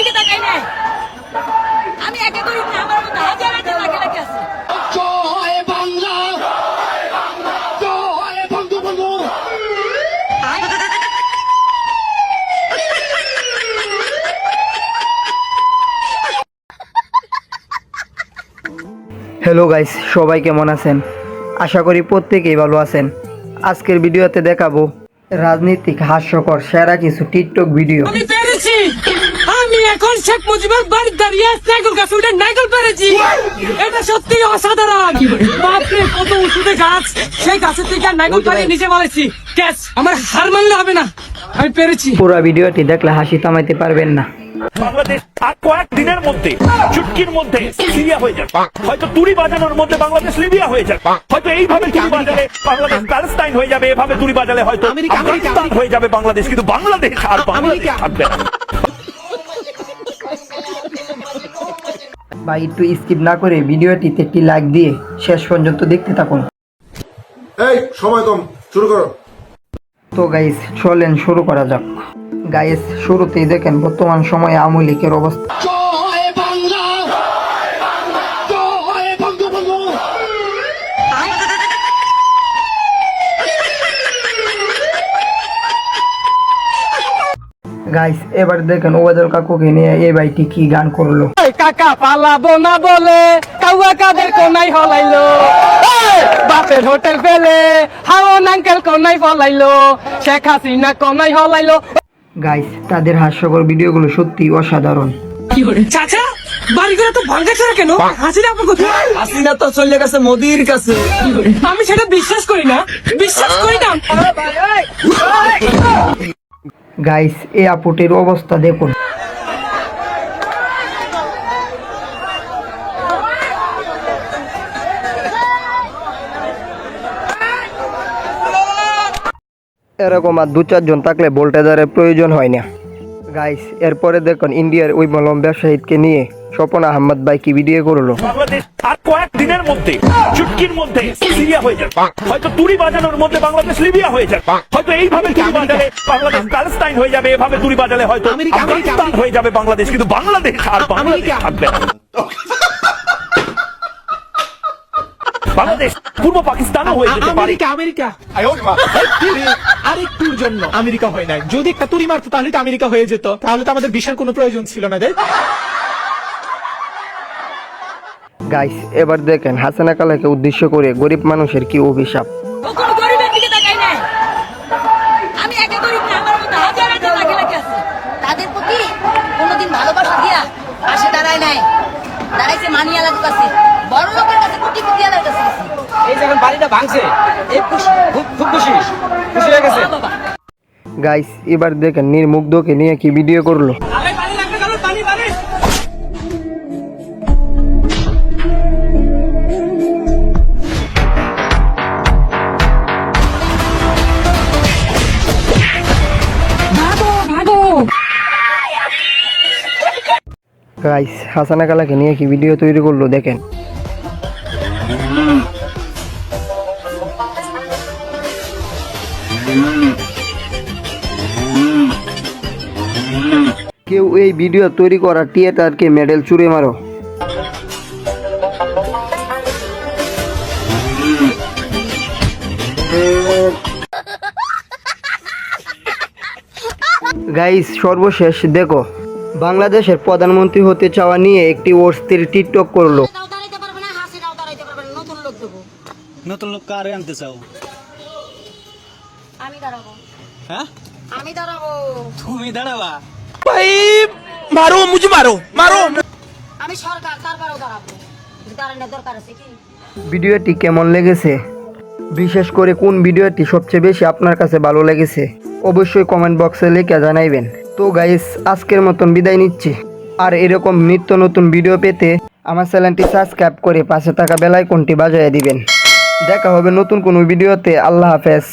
দিকে তাকাই নাই। আমি একা গরিব না, আমার মতো হাজার হাজার লাখে লাখে আছে। জয় বাংলা, জয় বঙ্গবন্ধু। হ্যালো গাইস, সবাই কেমন আছেন? আশা করি প্রত্যেকেই ভালো আছেন। আজকের ভিডিওতে দেখাবো রাজনীতিক হাস্যকর সেরা কিছু টিকটক ভিডিও। আমি পেরেছি, আমি এখন শেখ মুজিবের বাড়ির দাঁড়িয়ে নাইকল গাছ উঠে নাইকল পেরেছি। এটা সত্যি অসাধারণ। বাপরে, কত উঁচুতে গাছ, সেই গাছের থেকে নাইকল পাড়িয়ে নিচে মারেছি। ক্যাচ, আমার হার মানলে হবে না, আমি পেরেছি। পুরো ভিডিওটি দেখলে হাসি থামাইতে পারবেন না। বাংলাদেশ আর কয়েক দিনের মধ্যে চুটকির মধ্যে সিরিয়া হয়ে যাবে, হয়তো তুড়ি বাজানোর মধ্যে বাংলাদেশ লিবিয়া হয়ে যাবে, হয়তো এইভাবে তুড়ি বাজালে বাংলাদেশ প্যালেস্টাইন হয়ে যাবে, এভাবে তুড়ি বাজালে হয়তো আফগানিস্তান হয়ে যাবে বাংলাদেশ, কিন্তু বাংলাদেশ আর বাংলাদেশ থাকবে না। ভাই একটু স্কিপ না করে ভিডিওটিতে একটি লাইক দিয়ে শেষ পর্যন্ত দেখতে থাকুন। এই সময় কম, শুরু করো। তো গাইস চলেন শুরু করা যাক। গাইস শুরুতেই দেখেন বর্তমান সময়ে আওয়ামী লীগের অবস্থা। জয় বাংলা, জয় বঙ্গবন্ধু। গাইস এবার দেখেন ওবায়দুল কাকুকে নিয়ে এই ভাইটি কি গান করলো। কাকা পালাবো না বলে কাউয়া কাদের কোনাই হলাইলো, বাপের হোটেল ফেলে হাওন আঙ্কেল কোনাই ফলাইলো, শেখ হাসিনা কোনাই হলাইলো। গাইস তাদের হাস্যকর ভিডিওগুলো সত্যি অসাধারণ। চাচা, বাড়ি করে তো ভাঙ্গা ছাড়া কেন? হাসিনা আপনার কোথায়? হাসিনা তো চলে গেছে মোদির কাছে। আমি সেটা বিশ্বাস করি না, বিশ্বাস করি না। গাইস এই আপুটির অবস্থা দেখুন। এরকম আর 2-4 জন থাকলে ভোল্টেজারের প্রয়োজন হয় না। গাইস এরপরে দেখুন ইন্ডিয়ার ওই মলম ব্যবসায়ীকে নিয়ে স্বপন আহমদ ভাই কি ভিডিও করলো। বাংলাদেশ আর কয়েক দিনের মধ্যে চুটকির মধ্যে সিরিয়া হয়ে যাবে, হয়তো তুড়ি বাজানোর মধ্যে বাংলাদেশ লিবিয়া হয়ে যাবে, হয়তো এইভাবে তুড়ি বাজালে বাংলাদেশ প্যালেস্টাইন হয়ে যাবে, এভাবে তুড়ি বাজালে হয়তো আফগানিস্তান হয়ে যাবে বাংলাদেশ, কিন্তু বাংলাদেশ আর বাংলাদেশ থাকবে না। বাংলাদেশ পূর্ব পাকিস্তানও হয়ে যেতে পারে। আমেরিকা আরেকটুর জন্য আমেরিকা হয় নাই। যদি একটা তুড়ি মারতো তাহলে তো আমেরিকা হয়ে যেত, তাহলে তো আমাদের বিশাল কোনো প্রয়োজন ছিল না। গাইস এবার দেখেন হাসানা কালাকে উদ্দেশ্য করে গরিব মানুষের কি অভিশাপ। কখনো গরিবের দিকে তাকাই নাই। আমি একা গরিব না, আমার মতো হাজার হাজার লাখে লাখে আছে। তাদের প্রতি কোনোদিন ভালোবাসা দিয়া পাশে দাঁড়ায় নাই, দাঁড়াইছে মানিয়ালার কাছে, বড় লোকের কাছে, কোটিপতিওয়ালার কাছে। এই যখন বাড়িটা ভাঙছে, এই খুব খুশি হয়ে গেছে। গাইস এবার দেখেন নির্মুগ্ধকে নিয়ে কি ভিডিও করলো। পানি লাগবে, কারণ পানি পানি। গাইস হাসানা কালাকে নিয়ে কি ভিডিও তৈরি করলো দেখেন। কেউ এই ভিডিও তৈরি করা থিয়েটারকে মেডেল চুরে মারো। গাইস সর্বশেষ দেখো বাংলাদেশের প্রধানমন্ত্রী হতে চাওয়া নিয়ে একটি অস্থির টিকটক করলো। দাঁড়াইতে পারবে না, হাসিনাও দাঁড়াইতে পারবে না, নতুন লোক দেবো। নতুন লোক কারে আনতে চাও? আমি দাঁড়াবো, হ্যাঁ আমি দাঁড়াবো, তুমি দাঁড়াবা? আমি সরকার, তারপরেও দাঁড়াবো। দাঁড়ানোর দরকার আছে কি? ভিডিওটি কেমন লেগেছে, বিশেষ করে কোন ভিডিওটি সবচেয়ে বেশি আপনার কাছে ভালো লেগেছে অবশ্যই কমেন্ট বক্সে লিখে জানাইবেন। তো গাইস আজকের মতন বিদায় নিচ্ছি। আর এরকম নিত্য নতুন ভিডিও পেতে আমার চ্যানেলটি সাবস্ক্রাইব করে পাশে থাকা বেল আইকনটি বাজিয়ে দিবেন। দেখা হবে নতুন কোনো ভিডিওতে। আল্লাহ হাফেজ।